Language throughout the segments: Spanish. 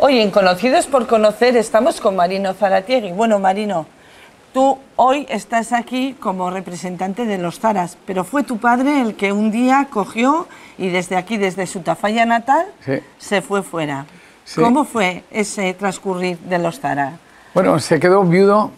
Oye, en Conocidos por Conocer estamos con Marino Zaratiegui. Bueno, Marino, tú hoy estás aquí como representante de los Zaras, pero fue tu padre el que un día cogió y desde aquí, desde su Tafalla natal, sí, se fue fuera. Sí. ¿Cómo fue ese transcurrir de los Zaras? Bueno, se quedó viudo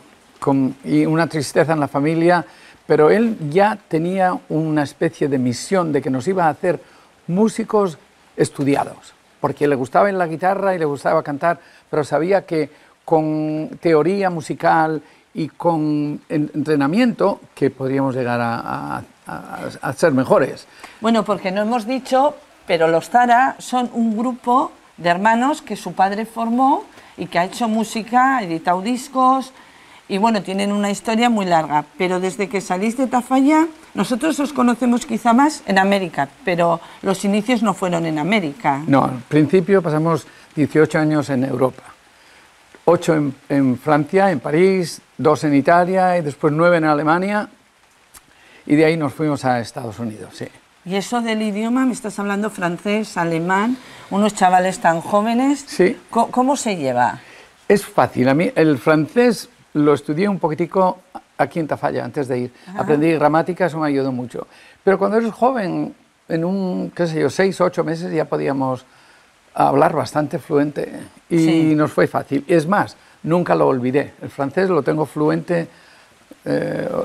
y una tristeza en la familia, pero él ya tenía una especie de misión de que nos iba a hacer músicos estudiados, porque le gustaba la guitarra y le gustaba cantar, pero sabía que con teoría musical y con entrenamiento que podríamos llegar a ser mejores. Bueno, porque no hemos dicho, pero los Zara son un grupo de hermanos que su padre formó y que ha hecho música, ha editado discos y bueno, tienen una historia muy larga, pero desde que salís de Tafalla, nosotros os conocemos quizá más en América, pero los inicios no fueron en América. No, al principio pasamos 18 años en Europa, 8 en Francia, en París, 2 en Italia y después 9 en Alemania y de ahí nos fuimos a Estados Unidos, sí. Y eso del idioma, me estás hablando francés, alemán, unos chavales tan jóvenes, sí. ¿Cómo se lleva? Es fácil, a mí el francés lo estudié un poquitico aquí en Tafalla antes de ir. Aprendí gramática, eso me ayudó mucho. Pero cuando eres joven, en qué sé yo, 6 o 8 meses ya podíamos hablar bastante fluente y nos fue fácil. Es más, nunca lo olvidé. El francés lo tengo fluente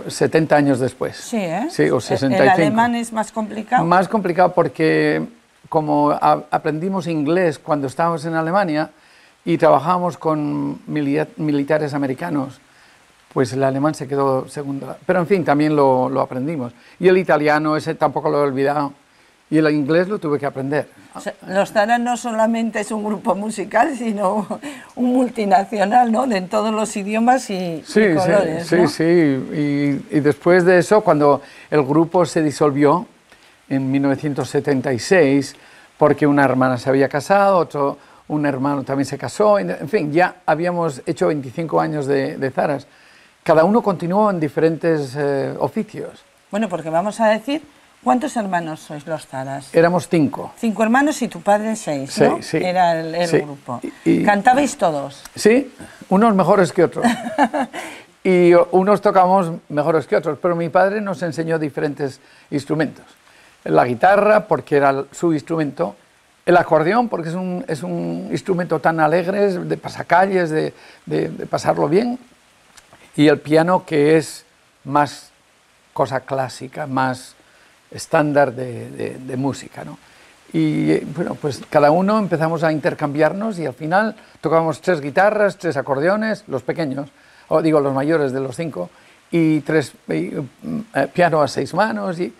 70 años después. Sí, ¿eh? Sí, o 65. ¿El alemán es más complicado? Más complicado porque como aprendimos inglés cuando estábamos en Alemania y trabajamos con militares americanos, pues el alemán se quedó segundo. Pero en fin, también lo aprendimos. Y el italiano, ese tampoco lo he olvidado. Y el inglés lo tuve que aprender. O sea, los Zara no solamente es un grupo musical, sino un multinacional, ¿no? De todos los idiomas y colores, sí, ¿no? Sí. Y después de eso, cuando el grupo se disolvió en 1976, porque una hermana se había casado, un hermano también se casó, en fin, ya habíamos hecho 25 años de Zaras. Cada uno continuó en diferentes oficios. Bueno, porque vamos a decir, ¿cuántos hermanos sois los Zaras? Éramos 5. 5 hermanos y tu padre 6, ¿no? Sí. Era el sí. grupo. ¿Cantabais todos? Sí, unos mejores que otros. Y unos tocábamos mejores que otros, pero mi padre nos enseñó diferentes instrumentos. La guitarra, porque era su instrumento. El acordeón, porque es un instrumento tan alegre, de pasacalles, de pasarlo bien. Y el piano, que es más cosa clásica, más estándar de música, ¿no? Y bueno, pues cada uno empezamos a intercambiarnos y al final tocábamos 3 guitarras, 3 acordeones, los pequeños, o digo los mayores de los 5, y 3 piano a 6 manos. Y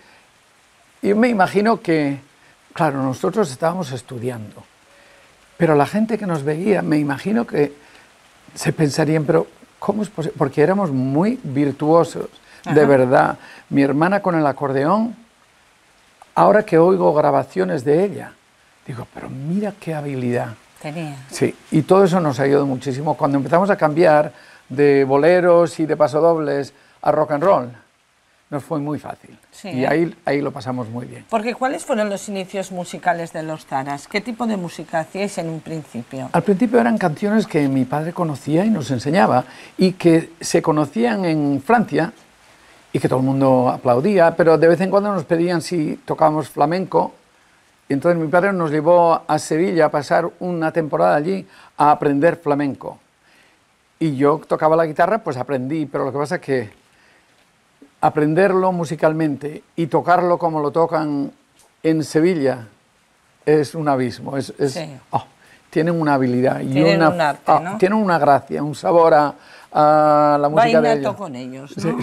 me imagino que, claro, nosotros estábamos estudiando, pero la gente que nos veía, me imagino que se pensarían, pero ¿cómo es posible? Porque éramos muy virtuosos, de verdad. Mi hermana con el acordeón, ahora que oigo grabaciones de ella, digo, pero mira qué habilidad. Tenía. Sí, y todo eso nos ayudó muchísimo. Cuando empezamos a cambiar de boleros y de pasodobles a rock and roll, nos fue muy fácil. Sí, y ahí lo pasamos muy bien. Porque ¿cuáles fueron los inicios musicales de los Zaras? ¿Qué tipo de música hacíais en un principio? Al principio eran canciones que mi padre conocía y nos enseñaba, y que se conocían en Francia, y que todo el mundo aplaudía, pero de vez en cuando nos pedían si tocábamos flamenco. Y entonces mi padre nos llevó a Sevilla a pasar una temporada allí a aprender flamenco. Y yo tocaba la guitarra, pues aprendí, pero lo que pasa es que aprenderlo musicalmente y tocarlo como lo tocan en Sevilla es un abismo. Tienen una habilidad y tienen un arte, ¿no? Tienen una gracia, un sabor a la música de ellos. con ellos, ¿no?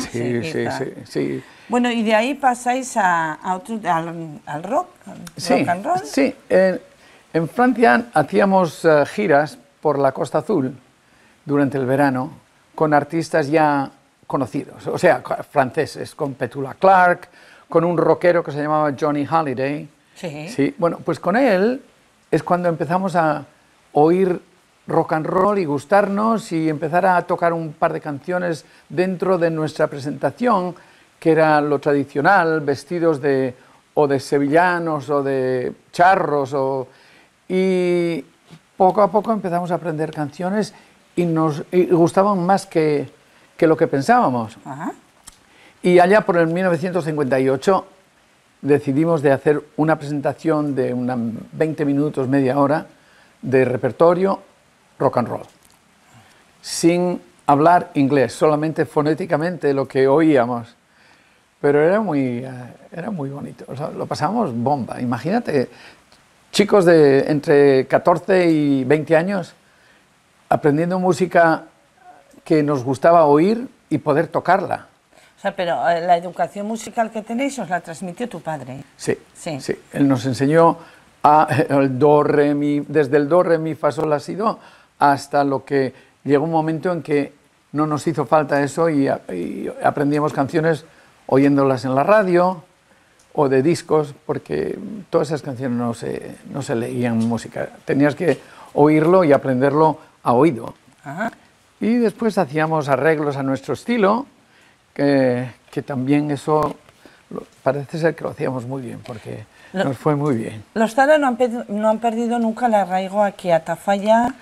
Sí. Bueno, y de ahí pasáis al rock, rock and roll. Sí, en Francia hacíamos giras por la Costa Azul durante el verano con artistas ya conocidos, o sea, franceses, con Petula Clark, con un rockero que se llamaba Johnny Hallyday. Sí. Bueno, pues con él es cuando empezamos a oír rock and roll y gustarnos y empezar a tocar un par de canciones dentro de nuestra presentación, que era lo tradicional, vestidos o de sevillanos o de charros, y poco a poco empezamos a aprender canciones y nos gustaban más que lo que pensábamos. Ajá. Y allá por el 1958 decidimos de hacer una presentación de unos 20 minutos, media hora, de repertorio rock and roll, sin hablar inglés, solamente fonéticamente lo que oíamos. Pero era muy bonito, o sea, lo pasamos bomba. Imagínate, chicos de entre 14 y 20 años aprendiendo música que nos gustaba oír y poder tocarla. O sea, pero la educación musical que tenéis os la transmitió tu padre. Sí, Sí. sí. Él nos enseñó el do, re, mi, desde el do, re, mi, fa, sol, la, si, do, hasta lo que llegó un momento en que no nos hizo falta eso y aprendíamos canciones oyéndolas en la radio o de discos, porque todas esas canciones no se leían en música. Tenías que oírlo y aprenderlo a oído. Ajá. Y después hacíamos arreglos a nuestro estilo, que también eso parece ser que lo hacíamos muy bien, porque nos fue muy bien. Los Zara no han perdido nunca el arraigo aquí a Tafalla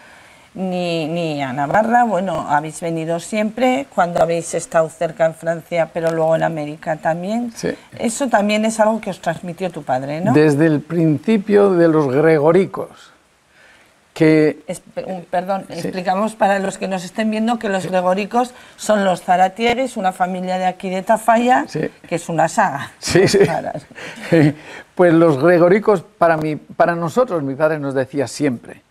ni a Navarra. Bueno, habéis venido siempre, cuando habéis estado cerca en Francia, pero luego en América también. Sí. Eso también es algo que os transmitió tu padre, ¿no? Desde el principio de los gregoricos, que... Perdón, sí. Explicamos para los que nos estén viendo que los gregoricos son los zaratiegues, una familia de aquí de Tafalla, sí. Que es una saga. Sí, sí. Pues los gregoricos, para nosotros, mi padre nos decía siempre,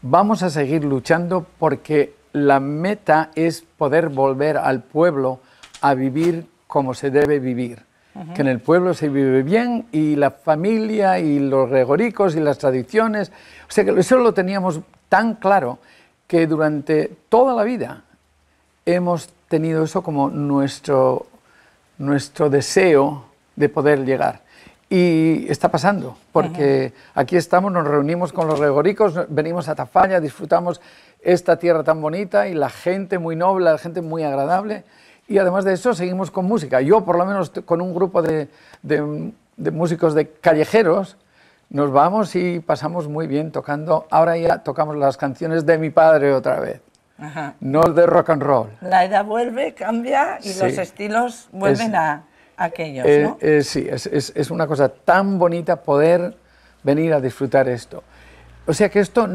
vamos a seguir luchando porque la meta es poder volver al pueblo a vivir como se debe vivir. Que en el pueblo se vive bien y la familia y los gregoricos y las tradiciones, o sea que eso lo teníamos tan claro que durante toda la vida hemos tenido eso como nuestro deseo de poder llegar. Y está pasando, porque aquí estamos, nos reunimos con los gregoricos, venimos a Tafalla, disfrutamos esta tierra tan bonita y la gente muy noble, la gente muy agradable. Y además de eso, seguimos con música. Yo, por lo menos, con un grupo de músicos de callejeros, nos vamos y pasamos muy bien tocando. Ahora ya tocamos las canciones de mi padre otra vez, no de rock and roll. La edad vuelve, cambia y sí. Los estilos vuelven a aquellos, ¿no? Sí, es una cosa tan bonita poder venir a disfrutar esto. O sea que esto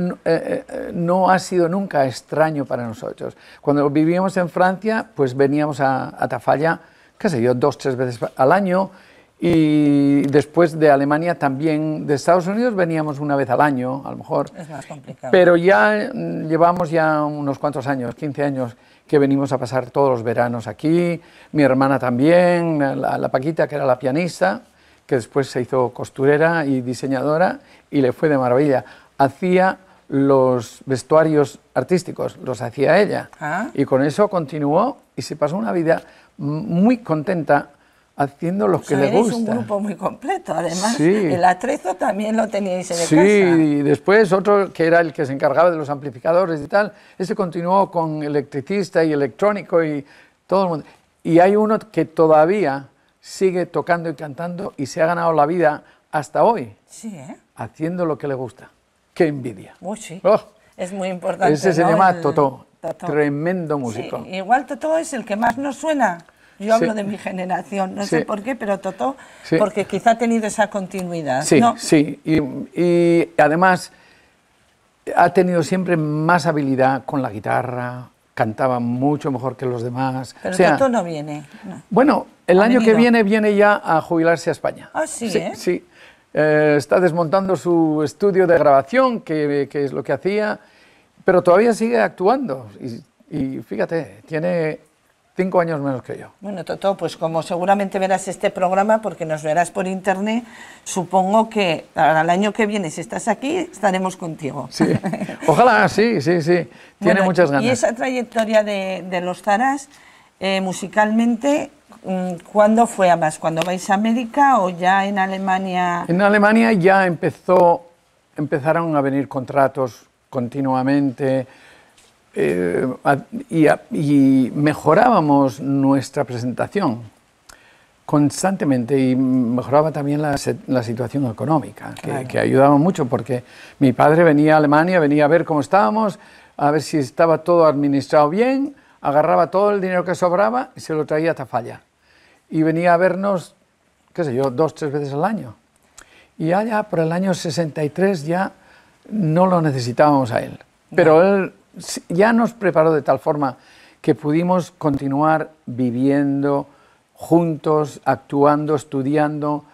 no ha sido nunca extraño para nosotros. Cuando vivíamos en Francia, pues veníamos a Tafalla, qué sé yo, 2 o 3 veces al año, y después de Alemania también, de Estados Unidos veníamos una vez al año, a lo mejor. Es más complicado. Pero ya llevamos ya unos cuantos años, 15 años, que venimos a pasar todos los veranos aquí, mi hermana también, la Paquita, que era la pianista, que después se hizo costurera y diseñadora, y le fue de maravilla. Hacía los vestuarios artísticos, los hacía ella. Y con eso continuó y se pasó una vida muy contenta haciendo lo que le gusta. Eres un grupo muy completo, además. Sí. El atrezo también lo teníais en casa. Sí, y después otro que era el que se encargaba de los amplificadores y tal, ese continuó con electricista y electrónico y todo el mundo. Y hay uno que todavía sigue tocando y cantando y se ha ganado la vida hasta hoy, sí, haciendo lo que le gusta. ¡Qué envidia! Sí. Oh, es muy importante. Ese se llama Totó, tremendo músico. Sí, igual Totó es el que más nos suena. Yo hablo de mi generación, no sé por qué, pero Totó, porque quizá ha tenido esa continuidad. Sí, ¿no? sí, y además ha tenido siempre más habilidad con la guitarra, cantaba mucho mejor que los demás. Pero Totó no viene. No. Bueno, el año que viene ya a jubilarse a España. Ah, sí, Sí. Está desmontando su estudio de grabación, que es lo que hacía, pero todavía sigue actuando. Y fíjate, tiene 5 años menos que yo. Bueno, Totó, pues como seguramente verás este programa, porque nos verás por internet, supongo que para el año que viene, si estás aquí, estaremos contigo. Sí, ojalá, sí. Tiene muchas ganas. Y esa trayectoria de los Zaras, musicalmente, ¿cuándo fue además? ¿Cuándo vais a América o ya en Alemania? En Alemania ya empezaron a venir contratos continuamente y mejorábamos nuestra presentación. constantemente, y mejoraba también la situación económica, Claro. que ayudaba mucho, porque mi padre venía a Alemania, venía a ver cómo estábamos, a ver si estaba todo administrado bien, agarraba todo el dinero que sobraba y se lo traía a Tafalla. Y venía a vernos, qué sé yo, 2 o 3 veces al año. Y allá por el año 63 ya no lo necesitábamos a él. Pero él ya nos preparó de tal forma que pudimos continuar viviendo juntos, actuando, estudiando.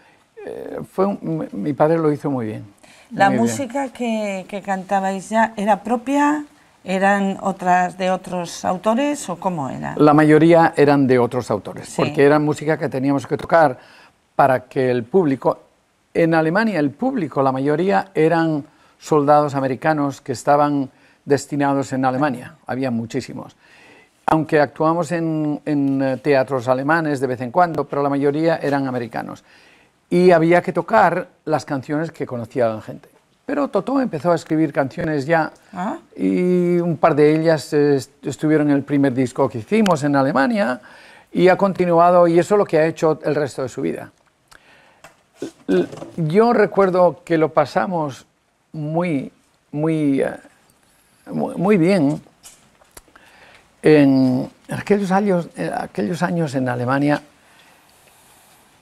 Mi padre lo hizo muy bien. ¿La muy bien. música que cantabais ya era propia? ¿Eran otras de otros autores o cómo era? La mayoría eran de otros autores, Sí. porque era música que teníamos que tocar para que el público... En Alemania el público, la mayoría eran soldados americanos que estaban destinados en Alemania, había muchísimos. Aunque actuamos en teatros alemanes de vez en cuando, pero la mayoría eran americanos. Y había que tocar las canciones que conocía la gente. Pero Totó empezó a escribir canciones ya, y un par de ellas estuvieron en el primer disco que hicimos en Alemania, y ha continuado, y eso es lo que ha hecho el resto de su vida. Yo recuerdo que lo pasamos muy bien en aquellos años en Alemania.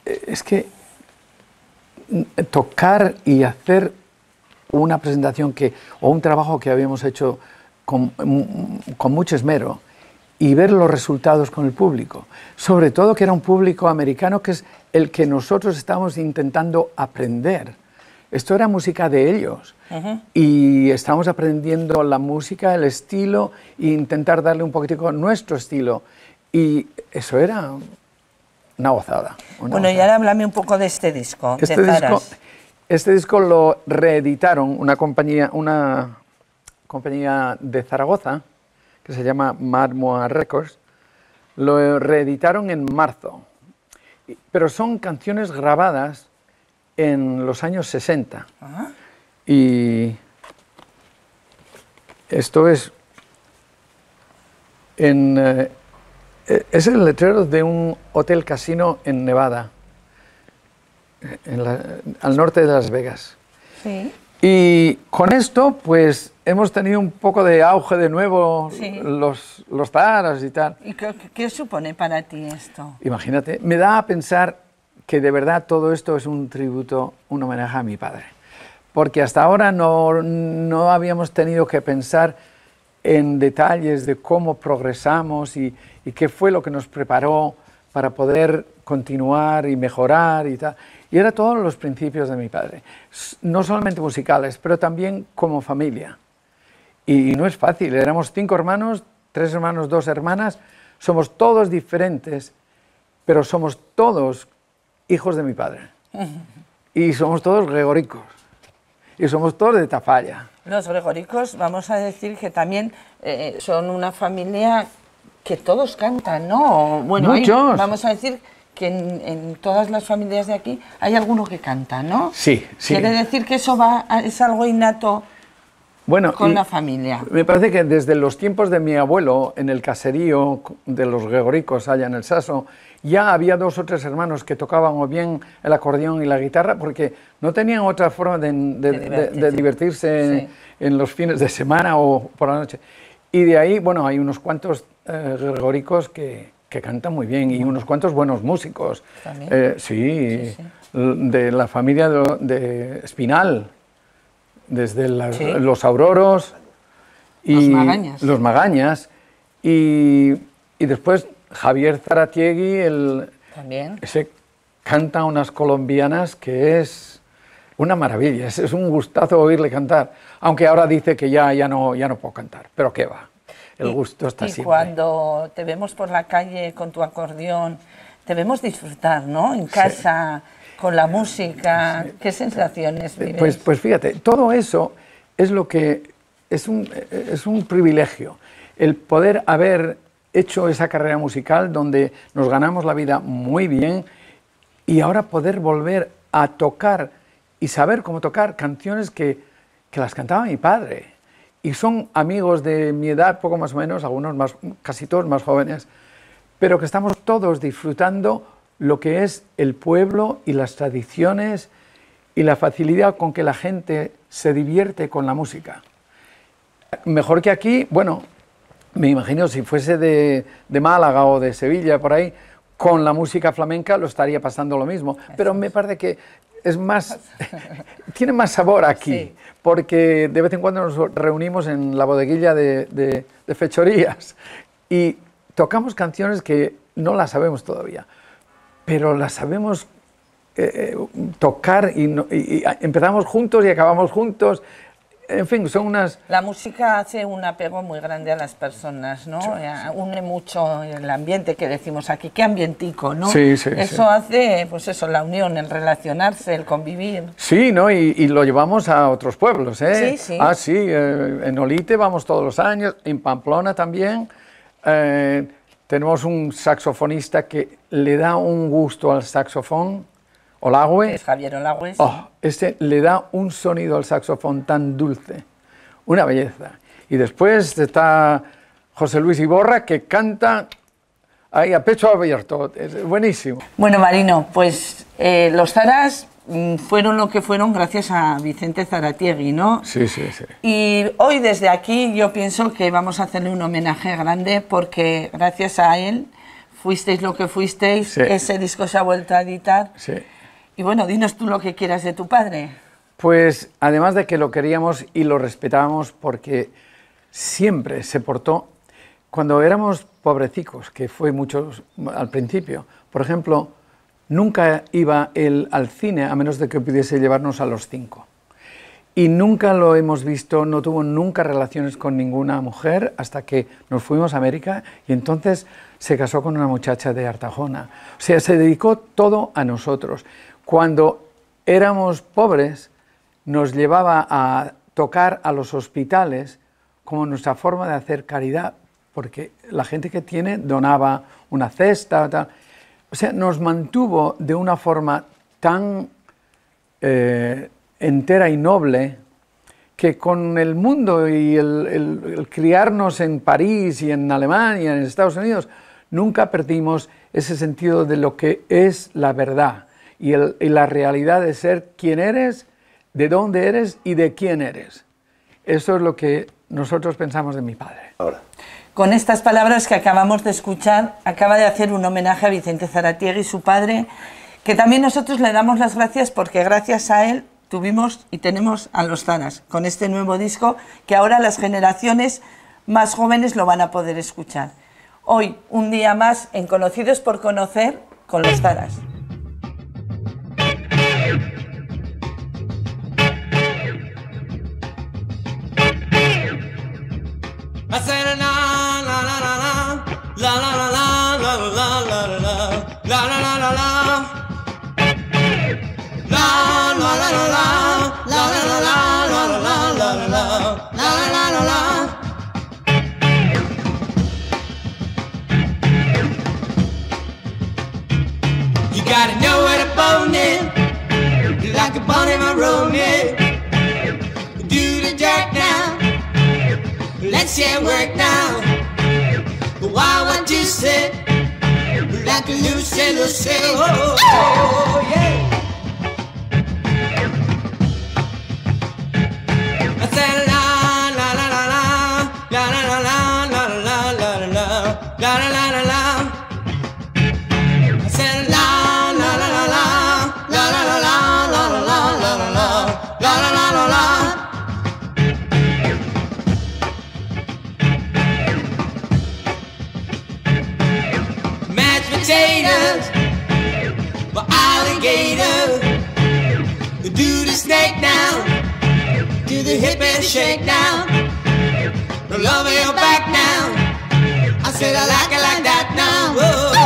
Es que tocar y hacer una presentación o un trabajo que habíamos hecho con mucho esmero y ver los resultados con el público, sobre todo que era un público americano que es el que nosotros estamos intentando aprender. Esto era música de ellos, y estamos aprendiendo la música, el estilo, e intentar darle un poquitico nuestro estilo, y eso era una gozada. Bueno, y ahora háblame un poco de este disco, Este disco lo reeditaron una compañía de Zaragoza, que se llama Marmoa Records. Lo reeditaron en marzo, pero son canciones grabadas en los años 60. Y esto es es el letrero de un hotel casino en Nevada, al norte de Las Vegas. Sí. Y con esto, pues, hemos tenido un poco de auge de nuevo, Sí. los zaras y tal. ¿Y qué supone para ti esto? Imagínate, me da a pensar que de verdad todo esto es un tributo, un homenaje a mi padre. Porque hasta ahora no habíamos tenido que pensar en detalles de cómo progresamos y qué fue lo que nos preparó para poder continuar y mejorar y tal. Y era todos los principios de mi padre, no solamente musicales, pero también como familia. Y no es fácil, éramos 5 hermanos, 3 hermanos, 2 hermanas, somos todos diferentes, pero somos todos hijos de mi padre. Y somos todos gregoricos, y somos todos de Tafalla. Los gregoricos, vamos a decir que también son una familia que todos cantan, ¿no? Bueno, muchos. Vamos a decir que en todas las familias de aquí hay alguno que canta, ¿no? Sí, sí. Quiere decir que eso es algo innato con la familia. Me parece que desde los tiempos de mi abuelo, en el caserío de los gregoricos allá en el Saso, ya había 2 o 3 hermanos que tocaban o bien el acordeón y la guitarra, porque no tenían otra forma de divertirse en los fines de semana o por la noche. Y de ahí, bueno, hay unos cuantos gregoricos que cantan muy bien, y unos cuantos buenos músicos. Sí, de la familia de Espinal, desde los Auroros y los Magañas, y después Javier Zaratiegui, ese canta unas colombianas que es una maravilla, es un gustazo oírle cantar, aunque ahora dice que ya no puedo cantar, pero qué va. El gusto está siempre. Y cuando te vemos por la calle con tu acordeón, te vemos disfrutar, ¿no? En casa, con la música, ¿qué sensaciones vives? Pues fíjate, todo eso es lo que es un privilegio, el poder haber hecho esa carrera musical donde nos ganamos la vida muy bien, y ahora poder volver a tocar y saber cómo tocar canciones que las cantaba mi padre. Y son amigos de mi edad, poco más o menos, algunos más, casi todos más jóvenes, pero que estamos todos disfrutando lo que es el pueblo y las tradiciones y la facilidad con que la gente se divierte con la música. Mejor que aquí, bueno, me imagino si fuese de Málaga o de Sevilla, por ahí, con la música flamenca lo estaría pasando lo mismo, pero me parece que es más, tiene más sabor aquí, sí, porque de vez en cuando nos reunimos en la bodeguilla de fechorías y tocamos canciones que no las sabemos todavía, pero las sabemos tocar y empezamos juntos y acabamos juntos. En fin, son unas... La música hace un apego muy grande a las personas, ¿no? Sí, sí. Une mucho el ambiente que decimos aquí, qué ambientico, ¿no? Sí, sí, eso sí. Hace, pues eso, la unión, el relacionarse, el convivir. Sí, ¿no? Y lo llevamos a otros pueblos, ¿eh? Sí, sí. Ah, sí, en Olite vamos todos los años, en Pamplona también. Tenemos un saxofonista que le da un gusto al saxofón, Olagüe. Es Javier Olagüe. Sí. Oh, le da un sonido al saxofón tan dulce, una belleza. Y después está José Luis Iborra, que canta ahí a pecho abierto, es buenísimo. Bueno, Marino, pues los Zaras fueron lo que fueron gracias a Vicente Zaratiegui, ¿no? Sí, sí, sí. Y hoy desde aquí yo pienso que vamos a hacerle un homenaje grande porque gracias a él fuisteis lo que fuisteis, sí, ese disco se ha vuelto a editar. Sí. Y bueno, dinos tú lo que quieras de tu padre. Pues además de que lo queríamos y lo respetábamos porque siempre se portó, cuando éramos pobrecicos, que fue muchos al principio, por ejemplo, nunca iba él al cine a menos de que pudiese llevarnos a los 5. Y nunca lo hemos visto, no tuvo nunca relaciones con ninguna mujer hasta que nos fuimos a América y entonces se casó con una muchacha de Artajona. O sea, se dedicó todo a nosotros. Cuando éramos pobres, nos llevaba a tocar a los hospitales como nuestra forma de hacer caridad, porque la gente que tiene donaba una cesta, tal. O sea, nos mantuvo de una forma tan entera y noble que con el mundo y el criarnos en París y en Alemania, en Estados Unidos, nunca perdimos ese sentido de lo que es la verdad y la realidad de ser quien eres, de dónde eres y de quién eres. Eso es lo que nosotros pensamos de mi padre. Ahora. Con estas palabras que acabamos de escuchar, acaba de hacer un homenaje a Vicente Zaratiegui, su padre, que también nosotros le damos las gracias porque gracias a él tuvimos y tenemos a los Zaras con este nuevo disco que ahora las generaciones más jóvenes lo van a poder escuchar. Hoy, un día más en Conocidos por Conocer con los Zaras. You gotta know where to bone it, like a bone in my room, yeah. Do the jack now, let's get work now. Why would you sit like a Lucy, Lucy? Oh, oh, yeah. I said la la la la la la la la la la la la la la la la la. I said la la la la la la la la la la la la la la la la la. Mashed potatoes for alligator. Do the snake down, do the hip and shake down. No love your back now. I said I like it like that now. Whoa.